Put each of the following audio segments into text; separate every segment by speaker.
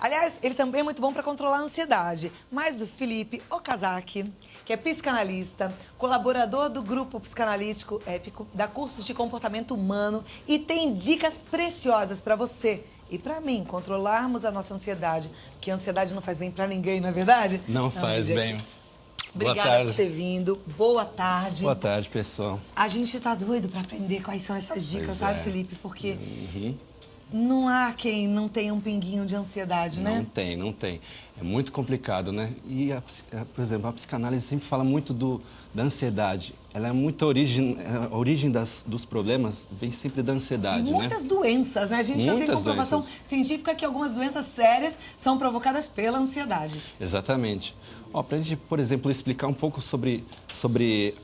Speaker 1: Aliás, ele também é muito bom para controlar a ansiedade. Mas o Felipe Okazaki, que é psicanalista, colaborador do grupo psicanalítico Épico, dá cursos de comportamento humano e tem dicas preciosas para você e para mim controlarmos a nossa ansiedade. Porque a ansiedade não faz bem para ninguém, não é verdade?
Speaker 2: Não faz bem.
Speaker 1: Obrigada por ter vindo. Boa tarde.
Speaker 2: Boa tarde, pessoal.
Speaker 1: A gente tá doido para aprender quais são essas dicas,
Speaker 2: Pois
Speaker 1: sabe,
Speaker 2: é.
Speaker 1: Felipe? Porque não há quem não tenha um pinguinho de ansiedade, né?
Speaker 2: Não tem. É muito complicado, né? E, por exemplo, a psicanálise sempre fala muito da ansiedade. Ela é muito a origem dos problemas vem sempre da ansiedade,
Speaker 1: E muitas
Speaker 2: né?
Speaker 1: doenças, né? A gente já tem
Speaker 2: Muitas
Speaker 1: comprovação
Speaker 2: doenças.
Speaker 1: científica que algumas doenças sérias são provocadas pela ansiedade.
Speaker 2: Exatamente. Para a gente, por exemplo, explicar um pouco sobre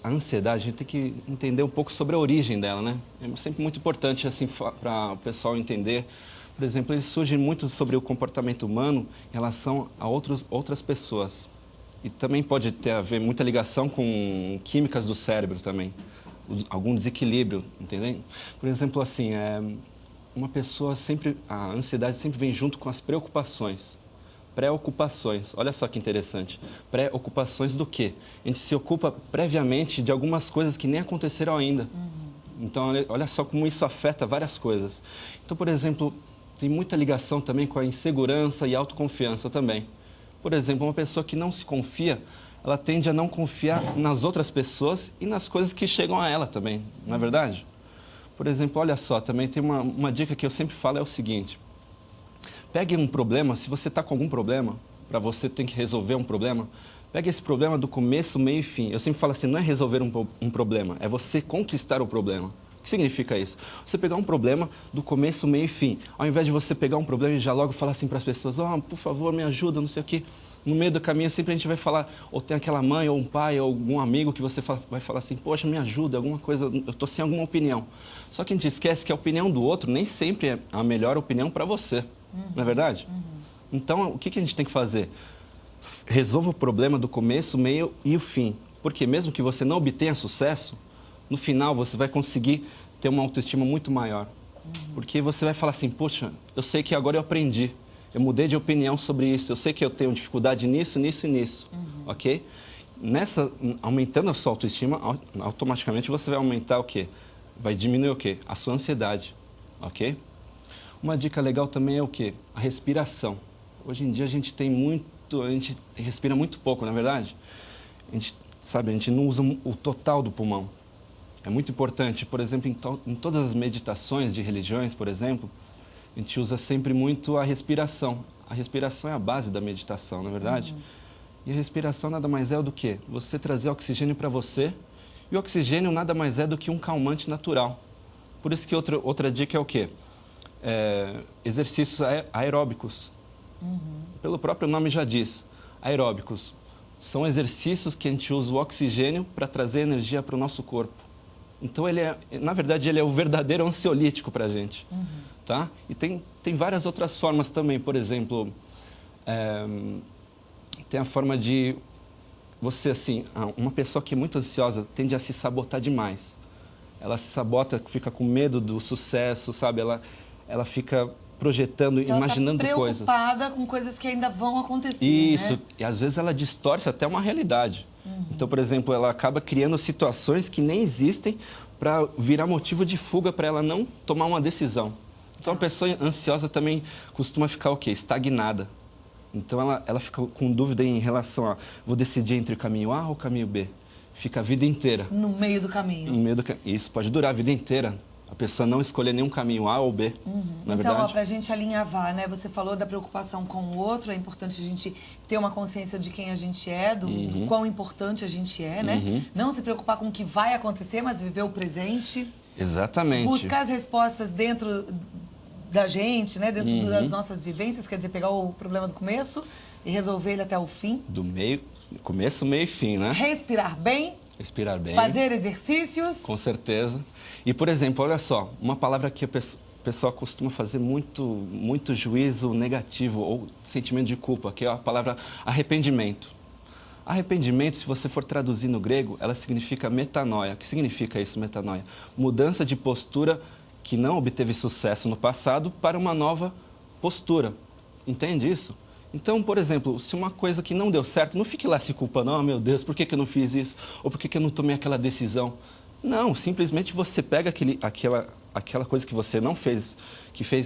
Speaker 2: a ansiedade, a gente tem que entender um pouco sobre a origem dela, né? É sempre muito importante, assim, para o pessoal entender. Por exemplo, ele surge muito sobre o comportamento humano em relação a outras pessoas. E também pode ter a ver muita ligação com químicas do cérebro também. Algum desequilíbrio, entendeu? Por exemplo, assim, uma pessoa sempre... A ansiedade sempre vem junto com as preocupações. Preocupações. Olha só que interessante. Preocupações do quê? A gente se ocupa previamente de algumas coisas que nem aconteceram ainda. Então, olha só como isso afeta várias coisas. Então, por exemplo, tem muita ligação também com a insegurança e autoconfiança também. Por exemplo, uma pessoa que não se confia, ela tende a não confiar nas outras pessoas e nas coisas que chegam a ela também, não é verdade? Por exemplo, olha só, também tem uma dica que eu sempre falo, é o seguinte. Pegue um problema, se você está com algum problema, para você tem que resolver um problema, pegue esse problema do começo, meio e fim. Eu sempre falo assim, não é resolver um problema, é você conquistar o problema. O que significa isso? Você pegar um problema do começo, meio e fim. Ao invés de você pegar um problema e já logo falar assim para as pessoas, por favor, me ajuda, não sei o quê. No meio do caminho, sempre a gente vai falar, ou tem aquela mãe, ou um pai, ou algum amigo que você vai falar assim, poxa, me ajuda, alguma coisa, eu estou sem alguma opinião. Só que a gente esquece que a opinião do outro nem sempre é a melhor opinião para você. Não é verdade? Então, o que a gente tem que fazer? Resolva o problema do começo, meio e o fim. Porque mesmo que você não obtenha sucesso, no final você vai conseguir ter uma autoestima muito maior. Porque você vai falar assim, poxa, eu sei que agora eu aprendi. Eu mudei de opinião sobre isso. Eu sei que eu tenho dificuldade nisso, nisso e nisso. Ok? Aumentando a sua autoestima, automaticamente você vai aumentar o quê? Vai diminuir o quê? A sua ansiedade. Ok? Uma dica legal também é o quê? A respiração. Hoje em dia a gente respira muito pouco, não é verdade? A gente não usa o total do pulmão. É muito importante, por exemplo, em todas as meditações de religiões, por exemplo, a gente usa sempre muito a respiração. A respiração é a base da meditação, não é verdade? E a respiração nada mais é do que você trazer oxigênio para você, e o oxigênio nada mais é do que um calmante natural. Por isso que outra dica é o quê? Exercícios aeróbicos. Pelo próprio nome já diz, aeróbicos. São exercícios que a gente usa o oxigênio para trazer energia para o nosso corpo. Então, na verdade, ele é o verdadeiro ansiolítico para a gente. Tá? E tem várias outras formas também. Por exemplo, tem a forma de você, assim, uma pessoa que é muito ansiosa tende a se sabotar demais. Ela se sabota, fica com medo do sucesso, sabe? Ela fica projetando,
Speaker 1: Então,
Speaker 2: imaginando coisas.
Speaker 1: Ela está preocupada com coisas que ainda vão acontecer,
Speaker 2: Isso,
Speaker 1: né?
Speaker 2: E às vezes ela distorce até uma realidade. Então, por exemplo, ela acaba criando situações que nem existem para virar motivo de fuga para ela não tomar uma decisão. Então, a pessoa ansiosa também costuma ficar o quê? Estagnada. Então, ela fica com dúvida em relação a vou decidir entre o caminho A ou o caminho B. Fica a vida inteira.
Speaker 1: No meio do caminho.
Speaker 2: Isso pode durar a vida inteira. A pessoa não escolher nenhum caminho A ou B, não é verdade?
Speaker 1: Então, para a gente alinhavar, né? Você falou da preocupação com o outro, é importante a gente ter uma consciência de quem a gente é, do quão importante a gente é, né? Não se preocupar com o que vai acontecer, mas viver o presente.
Speaker 2: Exatamente.
Speaker 1: Buscar as respostas dentro da gente, né? Dentro das nossas vivências, quer dizer, pegar o problema do começo e resolver ele até o fim.
Speaker 2: Começo, meio e fim, né?
Speaker 1: Respirar bem.
Speaker 2: Respirar bem.
Speaker 1: Fazer exercícios.
Speaker 2: Com certeza. E, por exemplo, olha só, uma palavra que o pessoal costuma fazer muito juízo negativo ou sentimento de culpa, que é a palavra arrependimento. Arrependimento, se você for traduzir no grego, ela significa metanoia. O que significa isso, metanoia? Mudança de postura que não obteve sucesso no passado para uma nova postura. Entende isso? Então, por exemplo, se uma coisa que não deu certo, não fique lá se culpando, oh meu Deus, por que eu não fiz isso? Ou por que eu não tomei aquela decisão? Não, simplesmente você pega aquela coisa que você não fez,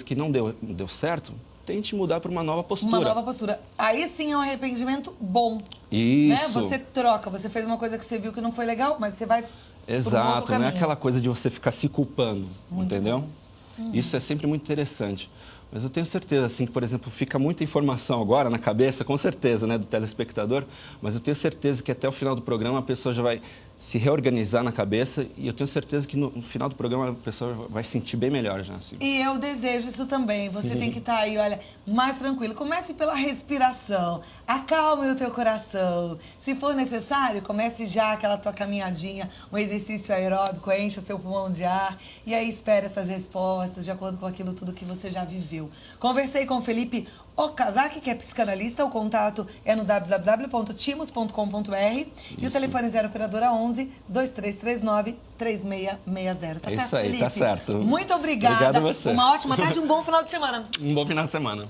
Speaker 2: que não deu certo, tente mudar para uma nova postura.
Speaker 1: Uma nova postura. Aí sim é um arrependimento bom.
Speaker 2: Isso.
Speaker 1: Né? Você troca, você fez uma coisa que você viu que não foi legal, mas você vai
Speaker 2: Exato, não é aquela coisa de você ficar se culpando, entendeu? Isso é sempre muito interessante. Mas eu tenho certeza, assim, que, por exemplo, fica muita informação agora na cabeça, com certeza, né, do telespectador, mas eu tenho certeza que até o final do programa a pessoa já vai se reorganizar na cabeça e eu tenho certeza que no final do programa a pessoa vai sentir bem melhor já, assim.
Speaker 1: E eu desejo isso também. Você tem que estar aí, olha, mais tranquilo. Comece pela respiração. Acalme o teu coração. Se for necessário, comece já aquela tua caminhadinha, um exercício aeróbico, encha seu pulmão de ar e aí espere essas respostas de acordo com aquilo tudo que você já viveu. Conversei com o Felipe Okazaki, que é psicanalista. O contato é no www.timos.com.br e o telefone 0 operadora 11 2339 3660. Tá certo,
Speaker 2: aí,
Speaker 1: Felipe?
Speaker 2: tá certo.
Speaker 1: Muito obrigada.
Speaker 2: Obrigado a você.
Speaker 1: Uma ótima tarde e um bom final de semana.
Speaker 2: Um bom final de semana.